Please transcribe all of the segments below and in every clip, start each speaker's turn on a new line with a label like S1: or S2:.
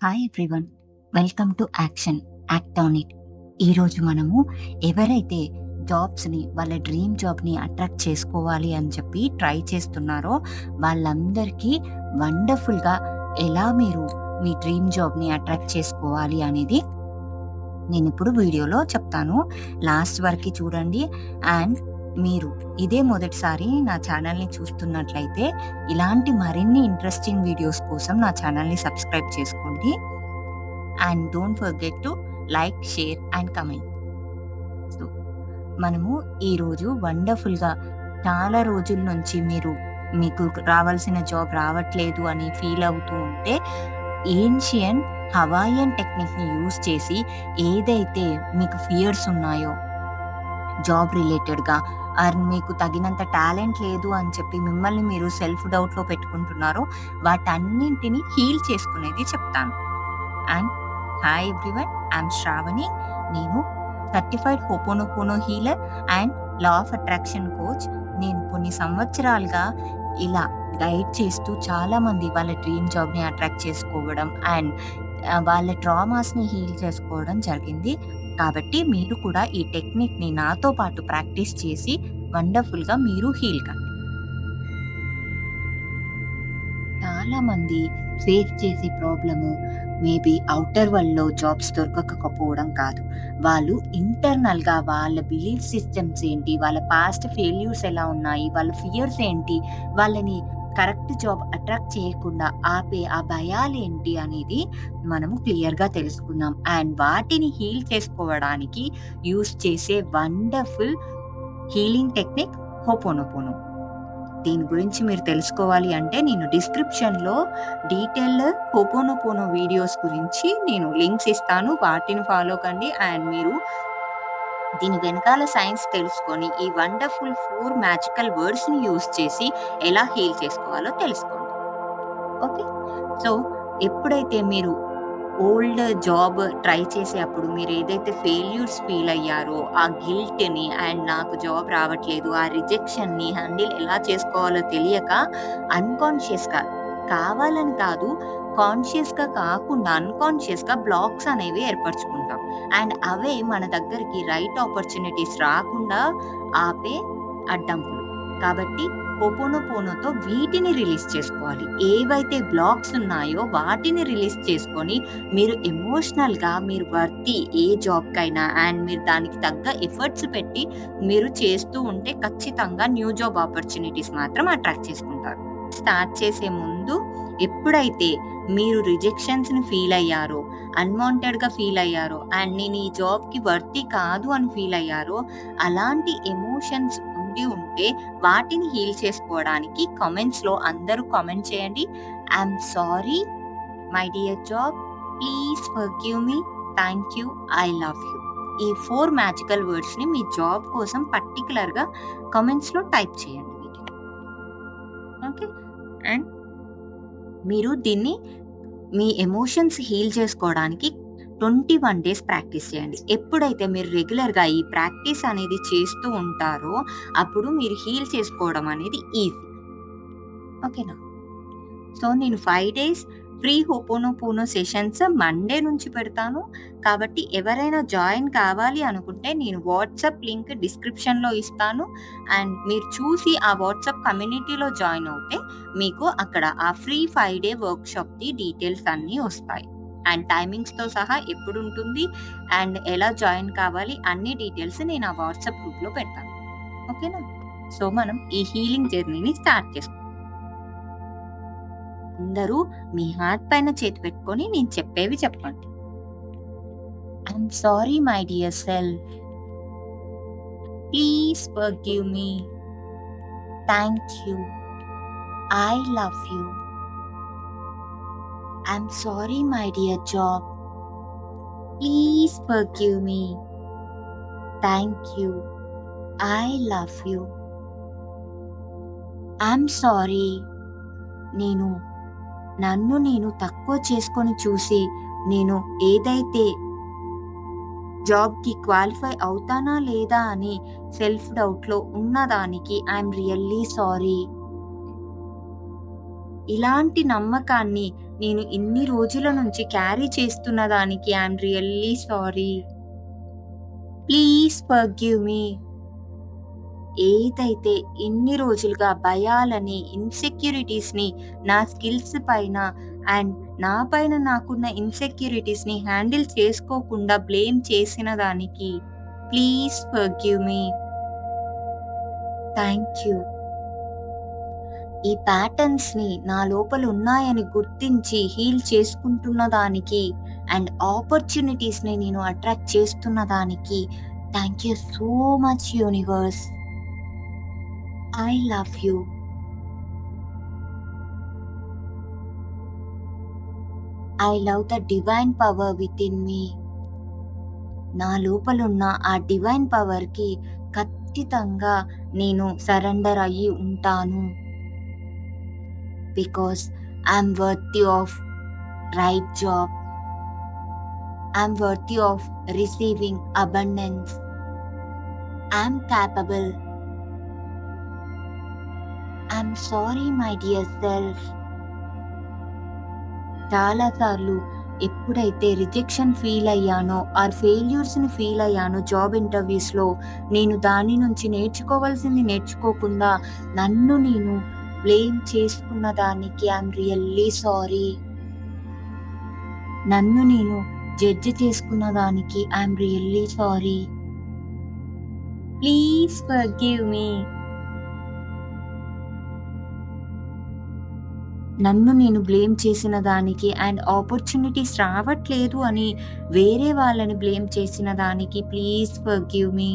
S1: Hi everyone, welcome to act on it. ఈరోజు మనము ఎవరైతే జాబ్స్ని వాళ్ళ డ్రీమ్ జాబ్ని అట్రాక్ట్ చేసుకోవాలి అని చెప్పి ట్రై చేస్తున్నారో వాళ్ళందరికీ వండర్ఫుల్గా ఎలా మీరు మీ డ్రీమ్ జాబ్ని అట్రాక్ట్ చేసుకోవాలి అనేది నేను ఇప్పుడు వీడియోలో చెప్తాను. లాస్ట్ వరకు చూడండి. అండ్ మీరు ఇదే మొదటిసారి నా ఛానల్ని చూస్తున్నట్లయితే ఇలాంటి మరిన్ని ఇంట్రెస్టింగ్ వీడియోస్ కోసం నా ఛానల్ని సబ్స్క్రైబ్ చేసుకోండి. And don't forget to like, share and comment. So మనము ఈరోజు వండర్ఫుల్గా చాలా రోజుల నుంచి మీకు రావాల్సిన జాబ్ రావట్లేదు అని ఫీల్ అవుతూ ఉంటే ఏన్షియన్ హవాయియన్ టెక్నిక్ని యూజ్ చేసి ఏదైతే మీకు ఫియర్స్ ఉన్నాయో జాబ్ రిలేటెడ్గా మీకు తగినంత టాలెంట్ లేదు అని చెప్పి మిమ్మల్ని మీరు సెల్ఫ్ డౌట్లో పెట్టుకుంటున్నారో వాటన్నింటినీ హీల్ చేసుకునేది చెప్తాను. And hi everyone, I'm Shravani. నేను certified ho'oponopono healer and law of attraction coach. నేను కొన్ని సంవత్సరాలుగా ఇలా గైడ్ చేస్తూ చాలామంది వాళ్ళ డ్రీమ్ జాబ్ని అట్రాక్ట్ చేసుకోవడం అండ్ వాళ్ళ ట్రామాస్ని హీల్ చేసుకోవడం జరిగింది. కాబట్టి మీరు కూడా ఈ టెక్నిక్ని నాతో పాటు ప్రాక్టీస్ చేసి వండర్ఫుల్గా మీరు హీల్ కండి. చాలామంది ఫేస్ చేసే ప్రాబ్లము మేబీ అవుటర్ వరల్డ్లో జాబ్స్ దొరకకపోవడం కాదు, వాళ్ళు ఇంటర్నల్గా వాళ్ళ బిలీఫ్ సిస్టమ్స్ ఏంటి, వాళ్ళ పాస్ట్ ఫెయిల్యూర్స్ ఎలా ఉన్నాయి, వాళ్ళ ఫియర్స్ ఏంటి, వాళ్ళని కరెక్ట్ జాబ్ అట్రాక్ట్ చేయకుండా ఆపే ఆ భయాలు ఏంటి అనేది మనము క్లియర్గా తెలుసుకుందాం. అండ్ వాటిని హీల్ చేసుకోవడానికి యూస్ చేసే వండర్ఫుల్ హీలింగ్ టెక్నిక్ హోపోనోపోనో. దీని గురించి మీరు తెలుసుకోవాలి అంటే నేను డిస్క్రిప్షన్లో డీటెయిల్ హోపోనోపోనో వీడియోస్ గురించి నేను లింక్స్ ఇస్తాను, వాటిని ఫాలో కండి. అండ్ మీరు దీని వెనకాల సైన్స్ తెలుసుకొని ఈ వండర్ఫుల్ 4 మ్యాజికల్ వర్డ్స్ని యూజ్ చేసి ఎలా హీల్ చేసుకోవాలో తెలుసుకోండి. ఓకే, సో ఎప్పుడైతే మీరు ఓల్డ్ జాబ్ ట్రై చేసేటప్పుడు మీరు ఏదైతే ఫెయిల్యూర్స్ ఫీల్ అయ్యారో ఆ గిల్ట్ని అండ్ నాకు జాబ్ రావట్లేదు ఆ రిజెక్షన్ని హ్యాండిల్ ఎలా చేసుకోవాలో తెలియక అన్కాన్షియస్గా, కావాలని కాదు కాన్షియస్గా కాకుండా అన్కాన్షియస్గా బ్లాక్స్ అనేవి ఏర్పరచుకుంటాం. అండ్ అవే మన దగ్గరికి రైట్ ఆపర్చునిటీస్ రాకుండా ఆపే అడ్డంకులు. కాబట్టి హోపోనోపోనోతో వీటిని రిలీజ్ చేసుకోవాలి. ఏవైతే బ్లాక్స్ ఉన్నాయో వాటిని రిలీజ్ చేసుకొని మీరు ఎమోషనల్గా మీరు వర్తి ఏ జాబ్కైనా అండ్ మీరు దానికి తగ్గ ఎఫర్ట్స్ పెట్టి మీరు చేస్తూ ఉంటే ఖచ్చితంగా న్యూ జాబ్ ఆపర్చునిటీస్ మాత్రం అట్రాక్ట్ చేసుకుంటారు. స్టార్ట్ చేసే ముందు ఎప్పుడైతే మీరు రిజెక్షన్స్ని ఫీల్ అయ్యారో, అన్వాంటెడ్గా ఫీల్ అయ్యారో అండ్ నేను ఈ జాబ్కి వర్తి కాదు అని ఫీల్ అయ్యారో అలాంటి ఎమోషన్స్ ఉంటే వాటిని హీల్ చేసుకోవడానికి కామెంట్స్లో అందరూ కామెంట్ చేయండి. I'm sorry my dear job, please forgive me, thank you, I love you. ఈ 4 మ్యాజికల్ వర్డ్స్ని మీ జాబ్ కోసం పర్టికులర్గా కామెంట్స్లో టైప్ చేయండి. ఓకే, అండ్ మీరు దీన్ని మీ ఎమోషన్స్ హీల్ చేసుకోవడానికి 21 డేస్ ప్రాక్టీస్ చేయండి. ఎప్పుడైతే మీరు రెగ్యులర్గా ఈ ప్రాక్టీస్ అనేది చేస్తూ ఉంటారో అప్పుడు మీరు హీల్ చేసుకోవడం అనేది ఈజీ. ఓకేనా? సో నేను 5 డేస్ ఫ్రీ హోపోనోపోనో సెషన్స్ మండే నుంచి పెడతాను. కాబట్టి ఎవరైనా జాయిన్ కావాలి అనుకుంటే నేను వాట్సాప్ లింక్ డిస్క్రిప్షన్లో ఇస్తాను. అండ్ మీరు చూసి ఆ వాట్సాప్ కమ్యూనిటీలో జాయిన్ అవుతే మీకు అక్కడ ఆ ఫ్రీ 5 డే వర్క్షాప్ది డీటెయిల్స్ అన్నీ వస్తాయి. అండ్ టైమింగ్స్తో సహా ఎప్పుడు ఉంటుంది అండ్ ఎలా జాయిన్ కావాలి అన్ని డీటెయిల్స్ నేను ఆ వాట్సాప్ గ్రూప్లో పెడతాను. ఓకేనా? సో మనం ఈ హీలింగ్ జర్నీని స్టార్ట్ చేసుకుంటాం. అందరూ మీ హార్ట్ పైన చేతి పెట్టుకొని నేను చెప్పేవి చెప్పండి. I'm sorry my dear self, please forgive me, thank you, I love you. I'm sorry my dear job, please forgive me, thank you, I love you. I'm sorry నన్ను నేను తక్కువ చేసుకొని చూసి నేను ఏదైతే జాబ్కి క్వాలిఫై అవుతానా లేదా అని సెల్ఫ్ డౌట్లో ఉన్నదానికి ఐఎమ్ రియల్లీ సారీ. ఇలాంటి నమ్మకాన్ని నేను ఇన్ని రోజుల నుంచి క్యారీ చేస్తున్న దానికి I'm really sorry. Please forgive మీ. ఏదైతే ఇన్ని రోజులుగా భయాలని, ఇన్‌సెక్యూరిటీస్‌ని నా స్కిల్స్ పైన అండ్ నా పైన నాకున్న ఇన్‌సెక్యూరిటీస్‌ని హ్యాండిల్ చేసుకోకుండా బ్లేమ్ చేసిన దానికి please forgive me. Thank you. ఈ ప్యాటర్న్స్‌ని నా లోపల ఉన్నాయని గుర్తించి హీల్ చేసుకుంటున్న దానికి అండ్ ఆపర్చునిటీస్‌ని నేను అట్రాక్ట్ చేస్తున్న దానికి thank you so much universe. I love you. I love the divine power within me. నా లోపలున్న ఆ డివైన్ పవర్‌కి ఖచ్చితంగా నేను సరెండర్ అయ్యి ఉంటాను. Because I'm worthy of right job. I'm worthy of receiving abundance. I'm capable. I'm sorry my dear self. చాలా సార్లు ఎప్పుడైతే రిజెక్షన్ ఫీల్ అయ్యానో ఆర్ ఫెయిల్యూర్స్‌ని ఫీల్ అయ్యానో జాబ్ ఇంటర్వ్యూస్‌లో, నేను దాని నుంచి నేర్చుకోవాల్సింది నేర్చుకోకుండా నన్ను నేను బ్లేమ్ చేసుకున్న దానికి ఐయామ్ రియల్లీ సారీ. నన్ను నేను జడ్జ్ చేసుకున్న దానికి I'm really sorry. Please forgive మీ. నన్ను నేను బ్లేమ్ చేసిన దానికి అండ్ ఆపర్చునిటీస్ రావట్లేదు అని వేరే వాళ్ళని బ్లేమ్ చేసిన దానికి please forgive me.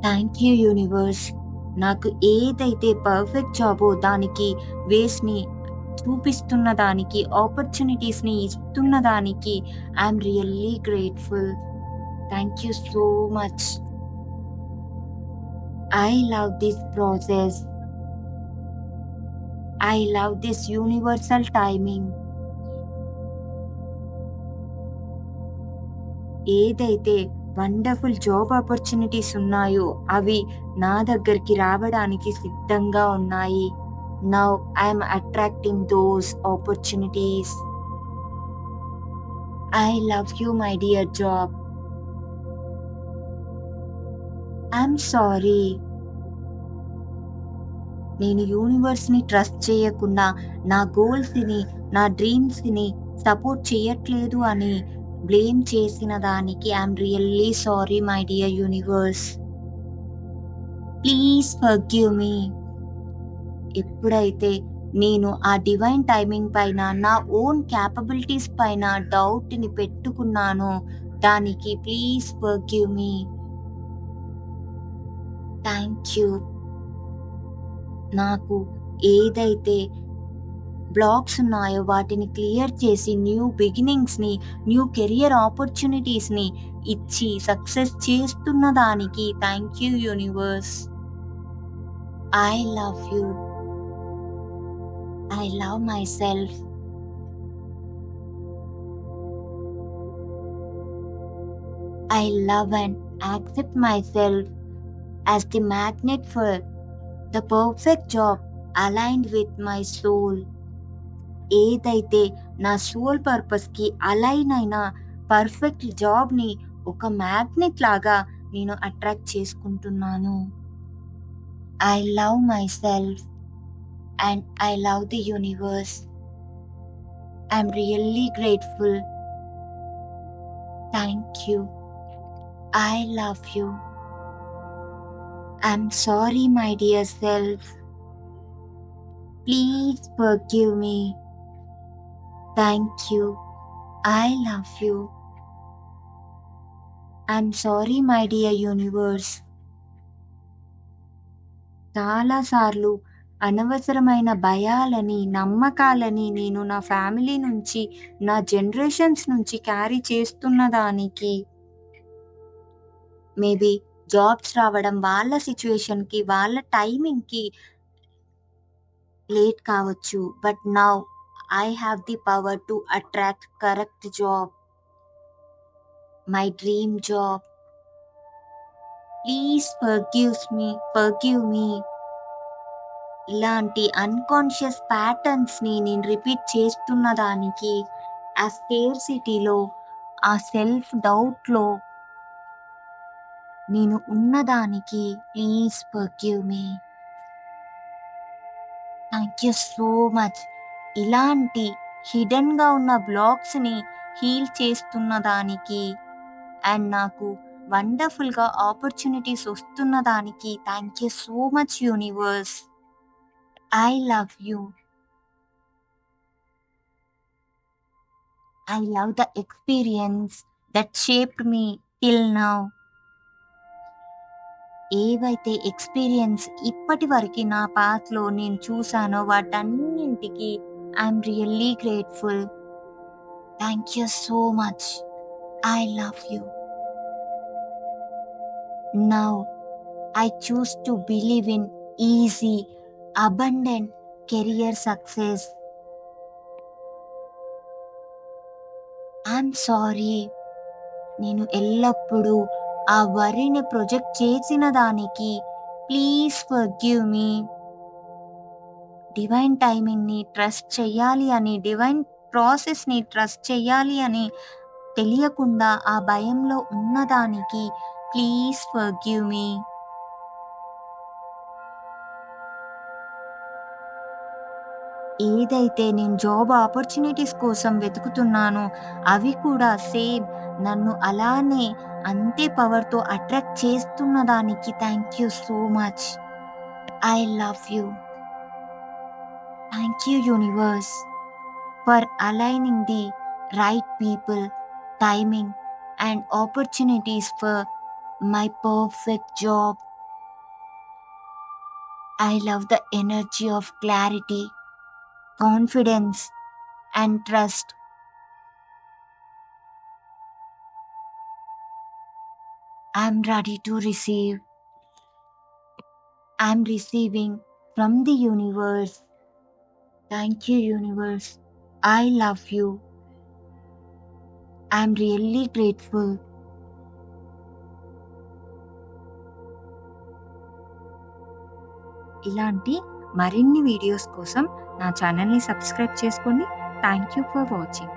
S1: Thank you universe. నాకు ఏదైతే పర్ఫెక్ట్ జాబో దానికి వేస్‌ని చూపిస్తున్న దానికి, ఆపర్చునిటీస్‌ని ఇస్తున్న దానికి I'm really grateful. Thank you so much. I love this process. I love this universal timing. ఏదైతే వండర్‌ఫుల్ జాబ్ ఆపర్చునిటీస్ ఉన్నాయో అవి నా దగ్గరికి రావడానికి సిద్ధంగా ఉన్నాయి. Now I am attracting those opportunities. I love you my dear job. I'm sorry. నేను యూనివర్స్‌ని trust చేయకుండా నా గోల్స్‌ని, నా డ్రీమ్స్‌ని సపోర్ట్ చేయట్లేదు అని బ్లేమ్ చేసిన దానికి I'm really sorry my dear universe. Please forgive మీ. ఎప్పుడైతే నేను ఆ డివైన్ టైమింగ్ పైన, నా ఓన్ క్యాపబిలిటీస్ పైన డౌట్‌ని పెట్టుకున్నానో దానికి please forgive me. Thank you. నాకు ఏదైతే బ్లాక్స్ ఉన్నాయో వాటిని క్లియర్ చేసి న్యూ బిగినింగ్స్‌ని, న్యూ కెరియర్ ఆపర్చునిటీస్‌ని ఇచ్చి సక్సెస్ చేస్తున్న దానికి thank you universe. I love you. I love myself. I love and accept myself as the magnet for the perfect job aligned with my soul. ఏదైతే నా soul పర్పస్‌కి align అయిన perfect జాబ్‌ని ఒక magnet లాగా నేను అట్రాక్ట్ చేసుకుంటున్నాను. I love myself and I love the universe. I'm really grateful. Thank you. I love you. I'm sorry my dear self. Please forgive me. Thank you. I love you. I'm sorry my dear universe. చాలా సార్లు అనవసరమైన భయాలని, నమ్మకాలని నేను నా family నుంచి, నా generations నుంచి carry చేస్తున్న దానికి మేబీ జాబ్స్ రావడం వాళ్ళ సిట్యుయేషన్‌కి, వాళ్ళ టైమింగ్‌కి లేట్ కావచ్చు. But now I have the power to attract correct job. My dream job. Please forgive me. ఇలాంటి అన్‌కాన్షియస్ ప్యాటర్న్స్‌ని నేను రిపీట్ చేస్తున్న దానికి, ఆ స్కేర్సిటీలో, ఆ సెల్ఫ్ డౌట్‌లో నేను ఉన్నదానికి please forgive me. Thank you so much. ఇలాంటి హిడెన్‌గా ఉన్న బ్లాక్స్‌ని హీల్ చేస్తున్న దానికి అండ్ నాకు వండర్‌ఫుల్‌గా ఆపర్చునిటీస్ వస్తున్న దానికి thank you so much universe. I love you. I love the experience that shaped me till now. ఏవైతే ఎక్స్‌పీరియన్స్ ఇప్పటివరకి నా పాత్‌లో నేను చూసానో వాటన్నింటికి I'm really grateful. Thank you so much. I love you. Now I choose to believe in easy, abundant career success. I'm sorry. నేను ఎల్లప్పుడూ ఆ వరిని ప్రొజెక్ట్ చేసిన దానికి ప్లీజ్ ఫర్గివ్ మీ. డివైన్ టైమింగ్‌ని ట్రస్ట్ చెయ్యాలి అని, డివైన్ ప్రాసెస్‌ని ట్రస్ట్ చెయ్యాలి అని తెలియకుండా ఆ భయంలో ఉన్నదానికి ప్లీజ్ ఫర్గివ్ మీ. ఏదైతే నేను జాబ్ ఆపర్చునిటీస్ కోసం వెతుకుతున్నానో అవి కూడా సేమ్ నన్ను అలానే అంతే పవర్‌తో అట్రాక్ట్ చేస్తున్న దానికి thank you so much. I love you. Thank you universe for aligning the right people, timing and opportunities for my perfect job. I love the energy of clarity, confidence and trust. I'm ready to receive. I'm receiving from the universe. Thank you, universe. I love you. I'm really grateful. ఇలాంటి మరిన్ని videos కోసం నా ఛానల్‌ని subscribe చేసుకోండి. Thank you for watching.